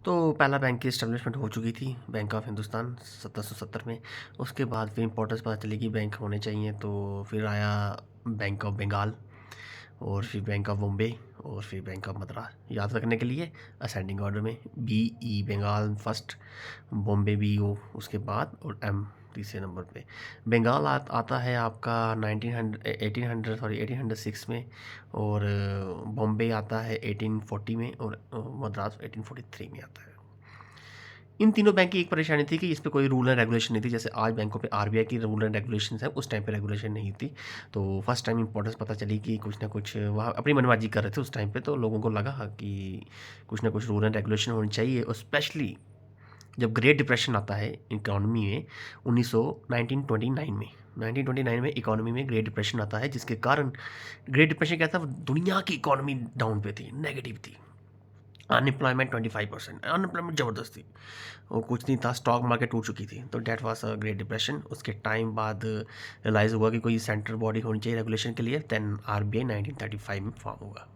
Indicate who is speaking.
Speaker 1: तो पहला बैंक की इस्टेब्लिशमेंट हो चुकी थी, बैंक ऑफ हिंदुस्तान 1770 में। उसके बाद फिर इम्पोर्टेंस पता चली कि बैंक होने चाहिए, तो फिर आया बैंक ऑफ बंगाल, और फिर बैंक ऑफ बॉम्बे, और फिर बैंक ऑफ मद्रास। याद रखने के लिए असेंडिंग ऑर्डर में, B E Bengal first, Bombay B O उसके बाद, और एम तीसरे नंबर पे। बंगाल आता है आपका 1806 में, और बॉम्बे आता है 1840 में, और मद्रास 1843 में आता है। इन तीनों बैंक की एक परेशानी थी कि इस पे कोई रूल एंड रेगुलेशन नहीं थी। जैसे आज बैंकों पे आरबीआई की रूल एंड रेगुलेशन है, उस टाइम पे रेगुलेशन नहीं थी। तो फर्स्ट टाइम इंपॉर्टेंस पता चली कि कुछ ना कुछ वहाँ अपनी मनमाजी कर रहे थे उस टाइम पे, तो लोगों को लगा कि कुछ ना कुछ रूल एंड रेगुलेशन होनी चाहिए। और स्पेशली जब ग्रेट डिप्रेशन आता है इकोनॉमी में 1929 में इकोनॉमी में ग्रेट डिप्रेशन आता है, जिसके कारण ग्रेट डिप्रेशन क्या था, दुनिया की इकोनॉमी डाउन पे थी, नेगेटिव थी। अनएम्प्लॉयमेंट 25%, अनएम्प्लॉयमेंट ज़बरदस्त थी, और कुछ नहीं था, स्टॉक मार्केट टूट चुकी थी। तो that was a great depression. उसके टाइम बाद रियलाइज़ हुआ कि कोई सेंट्रल बॉडी होनी चाहिए रेगुलेशन के लिए, देन आरबीआई 1935 में फॉर्म हुआ।